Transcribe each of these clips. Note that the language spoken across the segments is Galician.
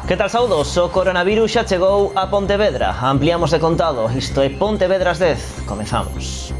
Que tal, saudos? O coronavirus xa chegou a Pontevedra. Ampliamos de contado. Isto é Pontevedras 10. Comezamos.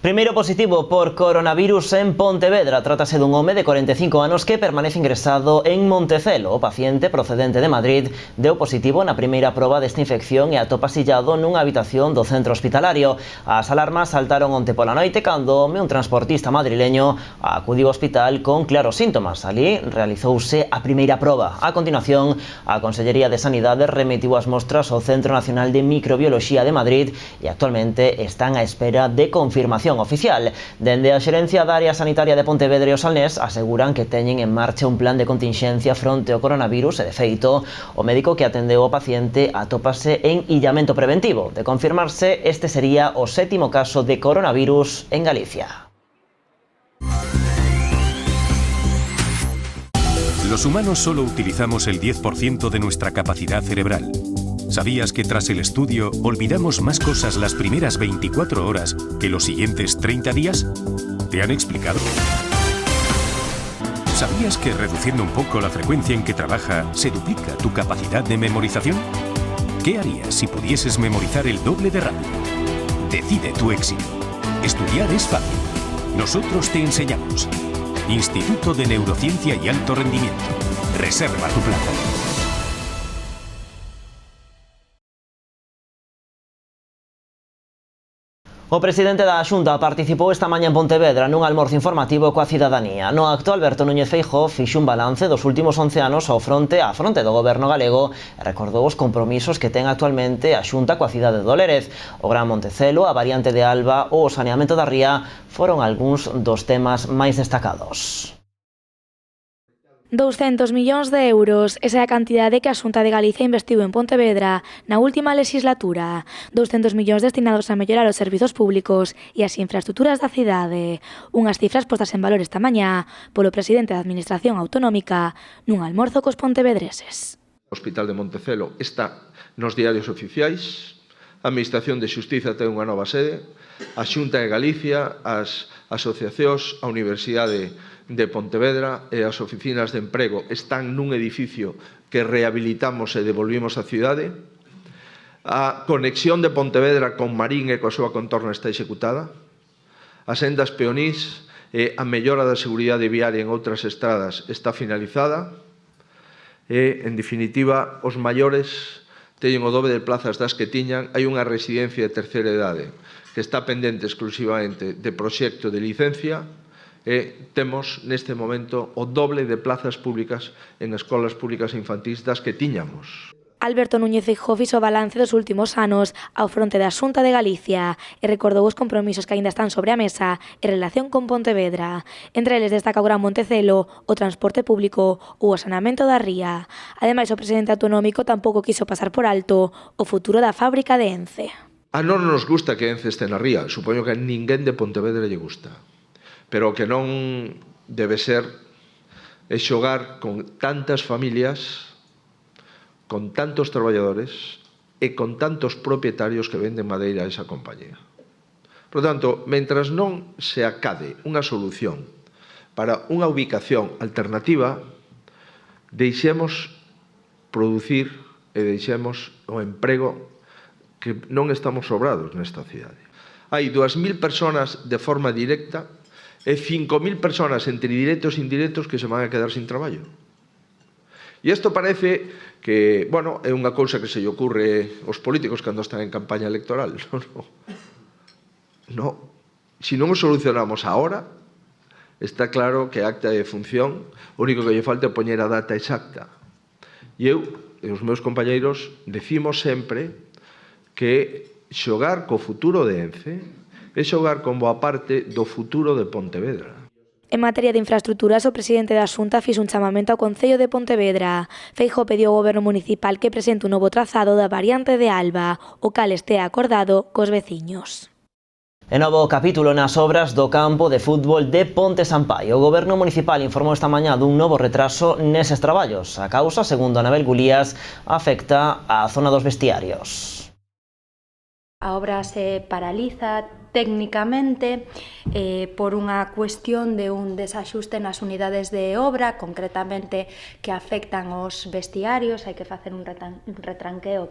Primeiro positivo por coronavirus en Pontevedra. Trátase dun home de 45 anos que permanece ingresado en Montecelo. O paciente procedente de Madrid deu positivo na primeira proba desta infección e atopa sillado nunha habitación do centro hospitalario. As alarmas saltaron onte pola noite cando un transportista madrileño acudiu ao hospital con claros síntomas. Ali realizouse a primeira proba. A continuación, a Consellería de Sanidade remitiu as mostras ao Centro Nacional de Microbioloxía de Madrid e actualmente están á espera de confirmación oficial. Dende a xerencia da área sanitaria de Pontevedra e o Salnés aseguran que teñen en marcha un plan de continxencia fronte ao coronavirus e, de feito, o médico que atendeu o paciente atópase en illamento preventivo. De confirmarse, este sería o 7º caso de coronavirus en Galicia. Los humanos solo utilizamos el 10% de nuestra capacidad cerebral. ¿Sabías que tras el estudio olvidamos más cosas las primeras 24 horas que los siguientes 30 días? ¿Te han explicado? ¿Sabías que reduciendo un poco la frecuencia en que trabaja se duplica tu capacidad de memorización? ¿Qué harías si pudieses memorizar el doble de rápido? Decide tu éxito. Estudiar es fácil. Nosotros te enseñamos. Instituto de Neurociencia y Alto Rendimiento. Reserva tu plaza. O presidente da Xunta participou esta mañá en Pontevedra nun almorzo informativo coa cidadanía. No acto, Alberto Núñez Feijóo fixo un balance dos últimos 11 anos á fronte do goberno galego e recordou os compromisos que ten actualmente a Xunta coa cidade do Lérez. O Gran Montecelo, a variante de Alba ou o saneamento da ría foron algúns dos temas máis destacados. 200 millóns de euros, esa é a cantidade que a Xunta de Galicia investiu en Pontevedra na última legislatura. 200 millóns destinados a mellorar os servizos públicos e as infraestructuras da cidade. Unhas cifras postas en valor esta mañá polo presidente da Administración Autonómica nun almorzo cos pontevedreses. O Hospital de Montecelo está nos diarios oficiais, a Administración de Xustiza ten unha nova sede, a Xunta de Galicia, as asociacións, a Universidade de Pontevedra e as oficinas de emprego están nun edificio que rehabilitamos e devolvimos á cidade. A conexión de Pontevedra con Marín e coa súa contorna está executada. As sendas peonís e a mellora da seguridade viaria en outras estradas está finalizada. E, en definitiva, os maiores teñen o dobre de plazas das que tiñan. Hai unha residencia de terceira idade que está pendente exclusivamente de proxecto de licencia e temos neste momento o doble de plazas públicas en escolas públicas infantís das que tiñamos. Alberto Núñez Feijóo fixo o balance dos últimos anos ao fronte da Xunta de Galicia e recordou os compromisos que aínda están sobre a mesa en relación con Pontevedra. Entre eles destaca o Gran Montecelo, o transporte público ou o saneamento da ría. Ademais, o presidente autonómico tampouco quiso pasar por alto o futuro da fábrica de Ence. A non nos gusta que Ence este na ría, supoño que a ninguén de Pontevedra lle gusta. Pero o que non debe ser é xogar con tantas familias, con tantos traballadores e con tantos propietarios que venden madeira a esa compañía. Por tanto, mentras non se acade unha solución para unha ubicación alternativa, deixemos producir e deixemos o emprego que non estamos sobrados nesta cidade. Hai 2.000 personas de forma directa e 5.000 personas entre directos e indirectos que se van a quedar sin traballo. E isto parece que, bueno, é unha cousa que se lle ocurre aos políticos cando están en campaña electoral. No. Se non o solucionamos agora, está claro que a acta de función, o único que lle falta é poñer a data exacta. E eu e os meus compañeiros decimos sempre que xogar co futuro de Ence é xogar con boa parte do futuro de Pontevedra. En materia de infraestructuras, o presidente da Xunta fixo un chamamento ao Concello de Pontevedra. Feijóo pediu ao Goberno Municipal que presente un novo trazado da variante de Alba, o cal estea acordado cos veciños. E novo capítulo nas obras do campo de fútbol de Ponte Sampaio. O Goberno Municipal informou esta mañá dun novo retraso neses traballos. A causa, segundo Anabel Gulías, afecta á zona dos vestiarios. A obra se paraliza técnicamente por unha cuestión de un desaxuste nas unidades de obra, concretamente que afectan os vestiarios, hai que facer un retranqueo,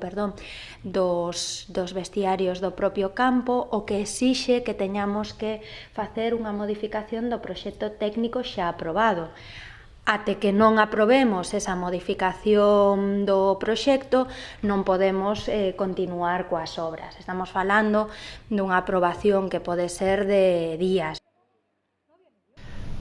dos vestiarios do propio campo, o que exixe que teñamos que facer unha modificación do proxecto técnico xa aprobado. Até que non aprobemos esa modificación do proxecto, non podemos continuar coas obras. Estamos falando dunha aprobación que pode ser de días.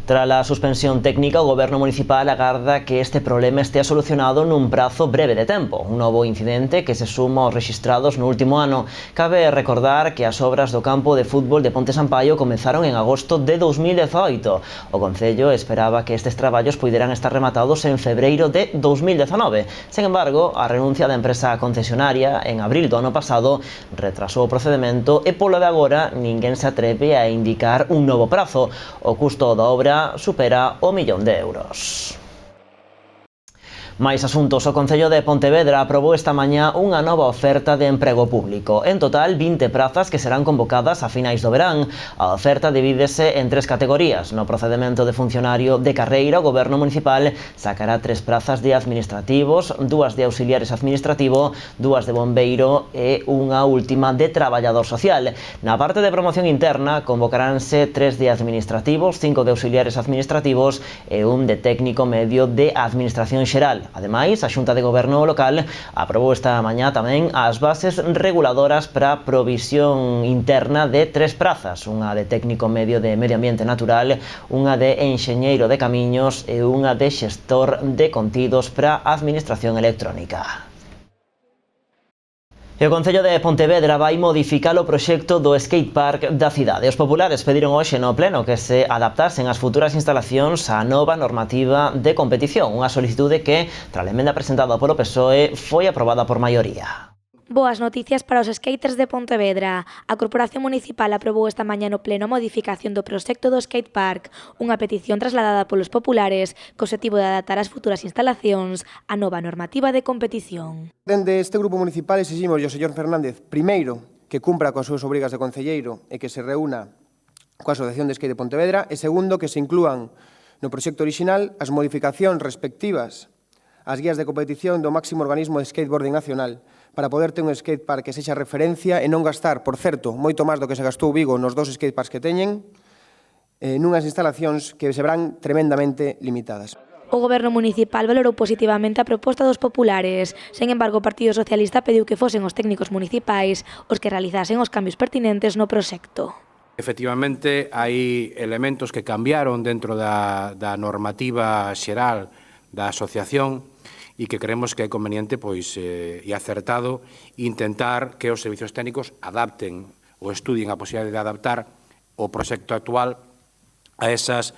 Tras a suspensión técnica, o Goberno municipal agarda que este problema estea solucionado nun prazo breve de tempo. Un novo incidente que se suma aos rexistrados no último ano. Cabe recordar que as obras do campo de fútbol de Ponte Sampaio comenzaron en agosto de 2018. O Concello esperaba que estes traballos poideran estar rematados en febreiro de 2019. Sen embargo, a renuncia da empresa concesionaria en abril do ano pasado retrasou o procedemento e polo de agora ninguén se atreve a indicar un novo prazo. O custo da obra supera o 1 millón de euros. Máis asuntos. O Concello de Pontevedra aprobou esta mañá unha nova oferta de emprego público. En total, 20 prazas que serán convocadas a finais do verán. A oferta divídese en 3 categorías. No procedemento de funcionario de carreira, o Goberno municipal sacará 3 prazas de administrativos, 2 de auxiliares administrativo, 2 de bombeiro e unha última de traballador social. Na parte de promoción interna, convocaránse 3 de administrativos, 5 de auxiliares administrativos e 1 de técnico medio de administración xeral. Ademais, a Xunta de Goberno local aprobou esta mañá tamén as bases reguladoras para a provisión interna de 3 prazas, unha de técnico medio de medio ambiente natural, unha de enxeñeiro de camiños e unha de xestor de contidos para a administración electrónica. E o Concello de Pontevedra vai modificar o proxecto do skatepark da cidade. Os populares pediron hoxe no pleno que se adaptasen as futuras instalacións á nova normativa de competición, unha solicitude que, tras a emenda presentada polo PSOE, foi aprobada por maioría. Boas noticias para os skaters de Pontevedra. A Corporación Municipal aprobou esta mañá no pleno a modificación do proxecto do skatepark, unha petición trasladada polos populares co obxectivo de adaptar as futuras instalacións á nova normativa de competición. Dende este grupo municipal exigimos ao señor Fernández, primeiro, que cumpra coas súas obrigas de concelleiro e que se reúna coa Asociación de Skate de Pontevedra, e segundo, que se inclúan no proxecto orixinal as modificacións respectivas ás guías de competición do máximo organismo de skateboarding nacional, para poder ter un skatepark que sexa referencia e non gastar, por certo, moito máis do que se gastou Vigo nos 2 skateparks que teñen, nunhas instalacións que se verán tremendamente limitadas. O Goberno municipal valorou positivamente a proposta dos populares. Sen embargo, o Partido Socialista pediu que fosen os técnicos municipais os que realizasen os cambios pertinentes no proxecto. Efectivamente, hai elementos que cambiaron dentro da normativa xeral da asociación e que creemos que é conveniente e acertado intentar que os servicios técnicos adapten ou estudien a posibilidade de adaptar o proxecto actual a esas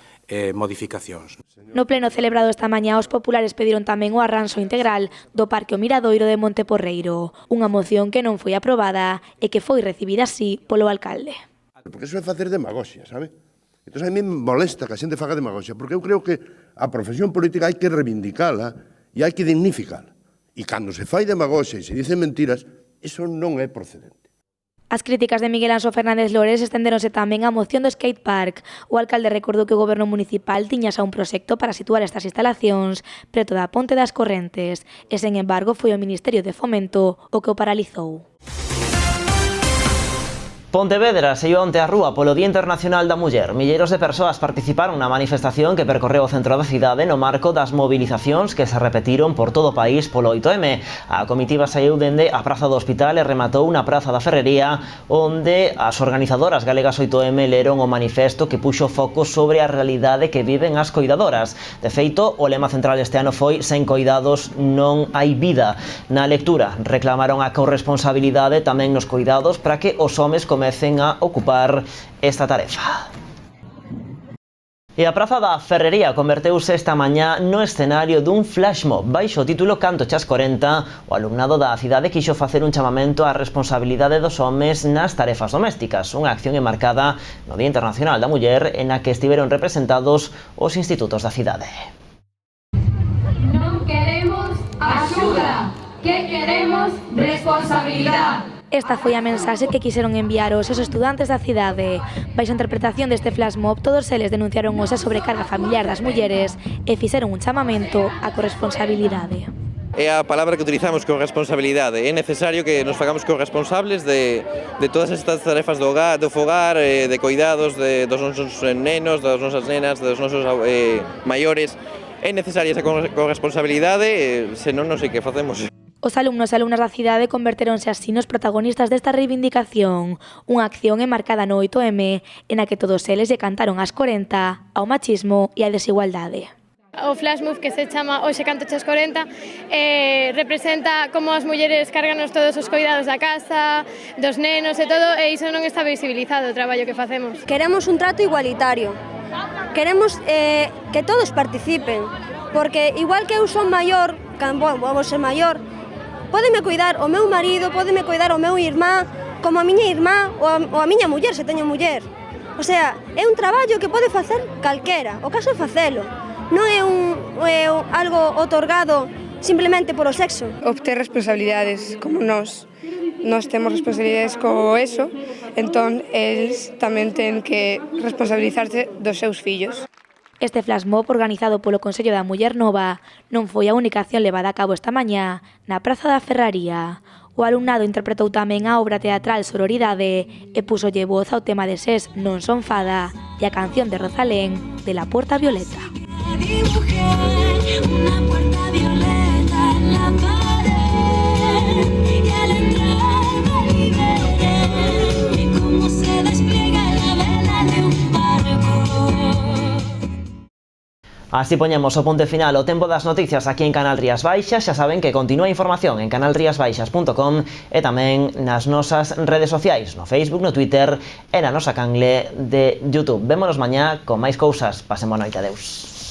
modificacións. No pleno celebrado esta mañá, os populares pediron tamén o arranxo integral do Parque O Miradoiro de Monteporreiro, unha moción que non foi aprobada e que foi recibida así polo alcalde. Porque eso é facer demagoxia, sabe? Entón a mí me molesta que a xente faga demagoxia, porque eu creo que a profesión política hai que reivindicala e hai que dignificar. E cando se fai demagoxia e se dicen mentiras, eso non é procedente. As críticas de Miguel Anxo Fernández Lores estenderonse tamén á moción do skatepark. O alcalde recordou que o Goberno municipal tiña xa un proxecto para situar estas instalacións preto da Ponte das Correntes e, sen embargo, foi o Ministerio de Fomento o que o paralizou. Pontevedra saiu onte á rúa polo Día Internacional da Muller. Milleiros de persoas participaron na manifestación que percorreu o centro da cidade no marco das mobilizacións que se repetiron por todo o país polo 8M. A comitiva saiu dende a Praza do Hospital e rematou na Praza da Ferrería, onde as organizadoras galegas 8M leron o manifesto que puxo foco sobre a realidade que viven as coidadoras. De feito, o lema central este ano foi "Sen coidados non hai vida". Na lectura reclamaron a corresponsabilidade tamén nos coidados para que os homes comecen a ocupar esta tarefa. E a Praza da Ferrería converteuse esta mañá no escenario dun flashmob. Baixo o título Canto chas 40, o alumnado da cidade quixo facer un chamamento á responsabilidade dos homes nas tarefas domésticas, unha acción enmarcada no Día Internacional da Muller en a que estiveron representados os institutos da cidade. Non queremos axuda, que queremos responsabilidade. Esta foi a mensaxe que quixeron enviar os estudantes da cidade. Baixo a interpretación deste flash mob, todos eles denunciaron hoxe a sobrecarga familiar das mulleres e fixeron un chamamento á corresponsabilidade. É a palabra que utilizamos, corresponsabilidade. É necesario que nos fagamos corresponsables de todas estas tarefas do fogar, de cuidados dos nosos nenos, das nosas nenas, dos nosos maiores. É necesaria esa corresponsabilidade, senón non sei que facemos. Os alumnos e alumnas da cidade converteronse así nos protagonistas desta reivindicación, unha acción enmarcada no 8M, en a que todos eles lle cantaron as 40 ao machismo e á desigualdade. O flash mob, que se chama Hoxe canto chas 40, representa como as mulleres carganos todos os cuidados da casa, dos nenos e todo, e iso non está visibilizado o traballo que facemos. Queremos un trato igualitario, queremos que todos participen, porque igual que eu son maior, vou ser maior, pódeme cuidar o meu marido, pódeme cuidar o meu irmá, como a miña irmá ou a miña muller, se teño muller. O sea, é un traballo que pode facer calquera, o caso é facelo. Non é algo otorgado simplemente por o sexo. Obter responsabilidades, como nós temos responsabilidades co eso, entón eles tamén ten que responsabilizarse dos seus fillos. Este flash mob, organizado polo Consello da Muller Nova, non foi a única acción levada a cabo esta mañá na Praza da Ferraría. O alumnado interpretou tamén a obra teatral Sororidade e púsolle voz ao tema de SES Non son fada e a canción de Rosalén de La Puerta Violeta. Dibujé una puerta violeta en la pared y al entrar me liberé cómo se despliega la vela de un barco. Así poñemos o punto final o tempo das noticias aquí en Canal Rías Baixas. Xa saben que continúa a información en canalriasbaixas.com e tamén nas nosas redes sociais, no Facebook, no Twitter e na nosa canle de YouTube. Vémonos mañá con máis cousas. Pasemos noite, adeus.